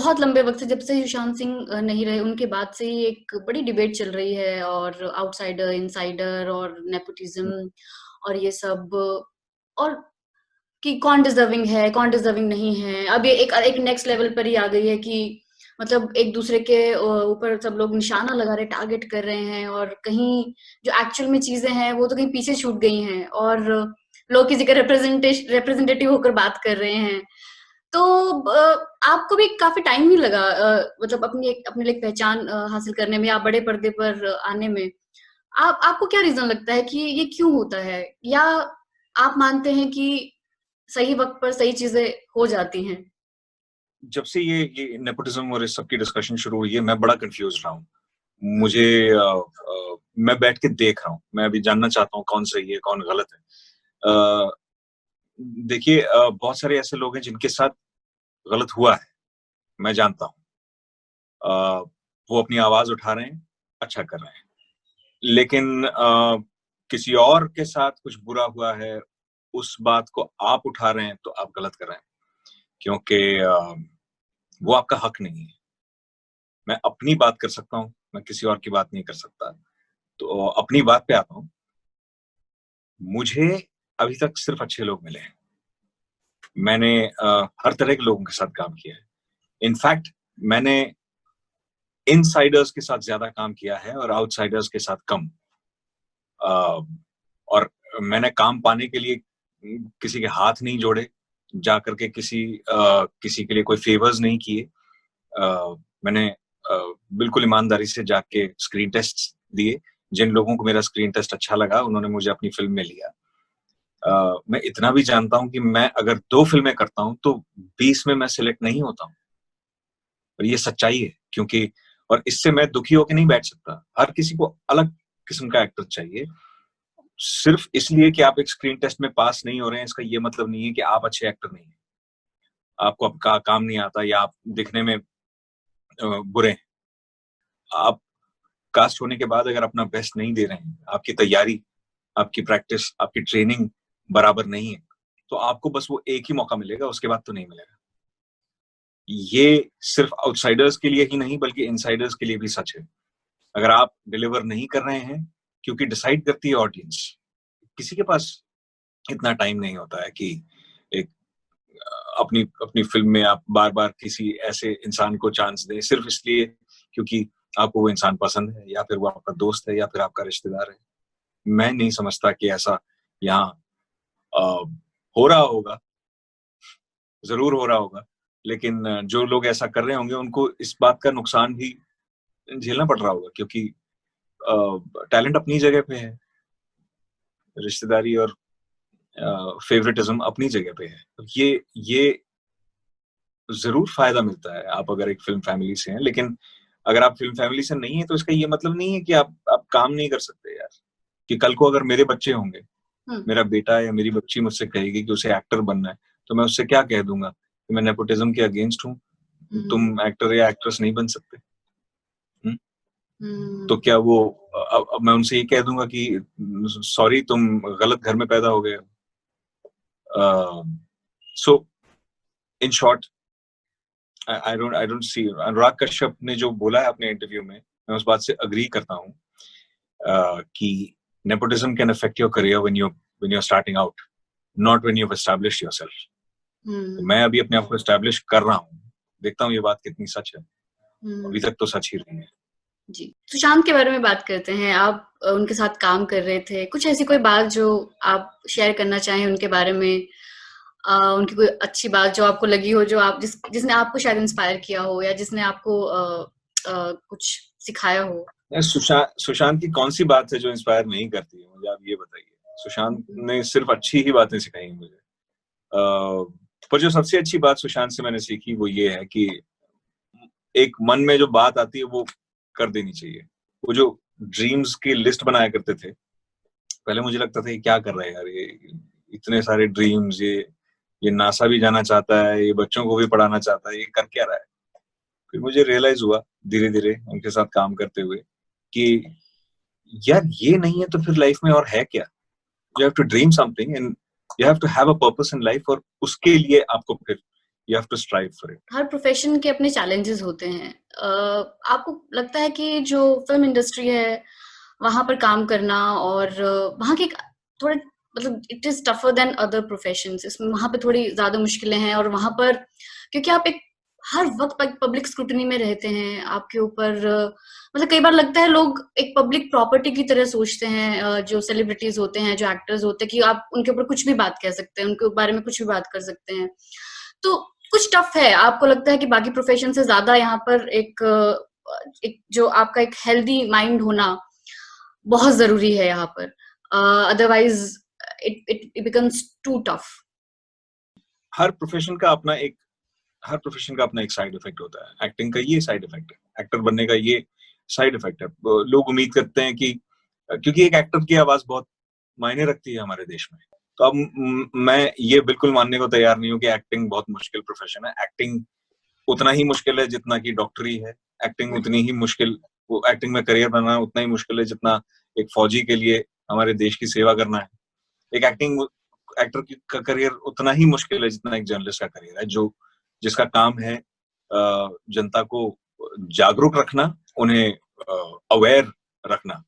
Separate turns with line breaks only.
बहुत लंबे वक़्त से जब से सुशांत सिंह नहीं रहे उनके बाद से ही एक बड़ी डिबेट चल रही है और आउटसाइडर, इनसाइडर और नेपोटिज़्म और ये सब और कि कौन डिज़र्विंग है, कौन डिज़र्विंग नहीं है। अब ये एक एक नेक्स्ट लेवल पर ही आ गई है कि मतलब एक-दूसरे के ऊपर सब लोग निशाना लगा रहे हैं, टारगेट कर रहे हैं और कहीं जो एक्चुअल में चीज़ें हैं, वो तो कहीं पीछे छूट गई हैं और लोग किसी का रिप्रेजेंटेटिव होकर बात कर रहे हैं। तो आपको भी काफ़ी टाइम ही लगा मतलब अपने लिए एक पहचान हासिल करने में या बड़े पर्दे पर आने में। आपको क्या रीज़न लगता है कि ये क्यों होता है? या आप मानते हैं कि सही वक़्त पर सही चीज़ें हो जाती हैं?
जब से ये नेपोटिज्म और इस सब की डिस्कशन शुरू हुई है, मैं बड़ा कंफ्यूज रहा हूँ।
हुँ,
मुझे मैं बैठ के देख रहा हूँ। मैं अभी जानना चाहता हूँ कौन सही है, कौन गलत है। अ, देखिए, बहुत सारे ऐसे लोग हैं जिनके साथ गलत हुआ है, मैं जानता हूँ। वो अपनी आवाज़ उठा रहे हैं, अच्छा कर रहे हैं। लेकिन किसी और के साथ कुछ बुरा हुआ है, उस बात को आप उठा रहे हैं, तो आप गलत कर रहे हैं। क्योंकि वो आपका हक नहीं है। मैं अपनी बात कर सकता हूँ, मैं किसी और की बात नहीं कर सकता। तो अपनी बात पे आता हूँ। मुझे अभी तक सिर्फ अच्छे लोग मिले हैं। मैंने हर तरह के लोगों के साथ काम किया है। इनफैक्ट मैंने इनसाइडर्स के साथ ज़्यादा काम किया है और आउटसाइडर्स के साथ कम। और मैंने काम पाने के लिए किसी के हाथ नहीं जोड़े, जाकर के किसी के लिए कोई फेवर्स नहीं किए। मैंने बिल्कुल ईमानदारी से जाके स्क्रीन टेस्ट दिए। जिन लोगों को मेरा स्क्रीन टेस्ट अच्छा लगा, उन्होंने मुझे अपनी फ़िल्म में लिया। मैं इतना भी जानता हूँ कि मैं अगर 2 फ़िल्में करता हूँ, तो 20 में मैं सिलेक्ट नहीं होता हूँ। और ये सच्चाई है, क्योंकि और इससे मैं दुखी होके नहीं बैठ सकता। हर किसी को अलग किस्म का एक्टर चाहिए। सिर्फ इसलिए कि आप एक स्क्रीन टेस्ट में पास नहीं हो रहे हैं, इसका ये मतलब नहीं है कि आप अच्छे एक्टर नहीं हैं। आपको आपका काम नहीं आता या आप दिखने में बुरे हैं। आप कास्ट होने के बाद अगर अपना बेस्ट नहीं दे रहे हैं, आपकी तैयारी, आपकी प्रैक्टिस, आपकी ट्रेनिंग बराबर नहीं है, तो आपको बस वो एक ही मौका मिलेगा, उसके बाद तो नहीं मिलेगा। ये सिर्फ आउटसाइडर्स के लिए ही नहीं, बल्कि इनसाइडर्स के लिए भी सच है। अगर आप डिलीवर नहीं कर रहे हैं, क्योंकि डिसाइड करती है ऑडियंस। किसी के पास इतना टाइम नहीं होता है कि एक अपनी अपनी फ़िल्म में आप बार-बार किसी ऐसे इंसान को चांस दें, सिर्फ इसलिए क्योंकि आपको वो इंसान पसंद है या फिर वो आपका दोस्त है या फिर आपका रिश्तेदार है। मैं नहीं समझता कि ऐसा यहाँ अ, हो रहा होगा, ज़रूर हो रहा होगा, लेकिन जो लोग ऐसा कर रहे होंगे, उनको इस बात का नुकसान भी झेलना पड़ रहा होगा, क्योंकि टैलेंट अपनी जगह पे है, रिश्तेदारी और फ़ेवरेटिज़्म अपनी जगह पे है। ये ज़रूर फ़ायदा मिलता है, आप अगर एक फ़िल्म फैमिली से हैं, लेकिन अगर आप फ़िल्म फैमिली से नहीं हैं, तो इसका ये मतलब नहीं है कि आप काम नहीं कर सकते यार। कि कल को अगर मेरे बच्चे होंगे,
हुँ,
मेरा बेटा या मेरी बच्ची मुझसे कहेगी कि उसे एक्टर बनना है, तो मैं उससे क्या कह दूँगा कि मैं नेपोटिज़्म के अगेंस्ट हूँ,
हुँ,
तुम एक्टर या एक्ट्रेस नहीं बन सकते। हुँ? तो
हुँ,
क्या वो अब मैं उनसे ये कह दूँगा कि सॉरी, तुम गलत घर में पैदा हो गए हो। So in short, I don't see Anurag Kashyap ने जो बोला है अपने इंटरव्यू में, मैं उस बात से एग्री करता हूँ कि nepotism can affect your career when you are starting out, not when you have established yourself. तो
हुँ,
मैं अभी अपने आप को एस्टैब्लिश कर रहा हूँ। देखता हूँ ये बात कितनी सच है। अभी
हुँ।
तक तो सच ही रही है।
जी, सुशांत के बारे में बात करते हैं। आप उनके साथ काम कर रहे थे। कुछ ऐसी कोई बात जो आप शेयर करना चाहें उनके बारे में? उनकी कोई अच्छी बात जो आपको लगी हो, जो आप जिसने आपको शायद इंस्पायर किया हो या जिसने आपको कुछ सिखाया हो?
सुशांत की कौन सी बात है जो इंस्पायर नहीं करती है, मुझे आप ये बताइए। सुशांत
हुँ,
ने सिर्फ अच्छी ही बातें सिखाई मुझे। पर जो सबसे अच्छी बात सुशांत से मैंने सीखी वो ये है कि एक मन में जो बात आती है वो कर देनी चाहिए। वो जो ड्रीम्स की लिस्ट बनाया करते थे, पहले मुझे लगता था ये क्या कर रहा है यार, ये इतने सारे ड्रीम्स, ये नासा भी जाना चाहता है, ये बच्चों को भी पढ़ाना चाहता है, ये कर क्या रहा है। फिर मुझे रियलाइज हुआ धीरे धीरे उनके साथ काम करते हुए कि यार ये नहीं है तो फिर लाइफ में और है क्या। You have to dream something and you have to have a purpose in life, और उसके लिए आपको फिर you have to strive for it.
Her profession के अपने चैलेंजेस होते हैं। आपको लगता है कि जो फिल्म इंडस्ट्री है वहां पर काम करना और वहां के थोड़े मतलब it is tougher than other professions, इसमें वहां पे थोड़ी ज्यादा मुश्किलें हैं और वहां पर क्योंकि आप एक हर वक्त पब्लिक स्क्रूटनी में रहते हैं, आपके ऊपर मतलब कई बार लगता है लोग एक पब्लिक प्रॉपर्टी की तरह सोचते हैं, जो सेलिब्रिटीज होते हैं, जो एक्टर्स होते हैं, कि आप उनके ऊपर कुछ भी बात कह सकते हैं, उनके बारे में कुछ भी बात कर सकते हैं। तो कुछ टफ है, आपको लगता है कि बाकी प्रोफेशन से ज्यादा यहाँ पर एक जो आपका एक हेल्दी माइंड होना बहुत जरूरी है यहाँ पर, otherwise it becomes too tough.
हर प्रोफेशन का अपना एक साइड इफेक्ट होता है। एक्टिंग का ये साइड इफेक्ट है, एक्टर बनने का ये साइड इफेक्ट है। लोग उम्मीद करते हैं कि क्योंकि एक एक्टर की आवाज बहुत मायने रखती है हमारे देश में, तो अब मैं ये बिल्कुल मानने को तैयार नहीं हूँ कि एक्टिंग बहुत मुश्किल प्रोफेशन है। एक्टिंग उतना ही मुश्किल है जितना कि डॉक्टरी है। एक्टिंग उतनी ही मुश्किल, एक्टिंग में करियर बनाना उतना ही मुश्किल है जितना एक फौजी के लिए हमारे देश की सेवा करना है। एक एक्टर का करियर उतना ही मुश्किल है जितना एक जर्नलिस्ट का करियर है, जिसका काम है जनता को जागरूक रखना, उन्हें अवेयर रखना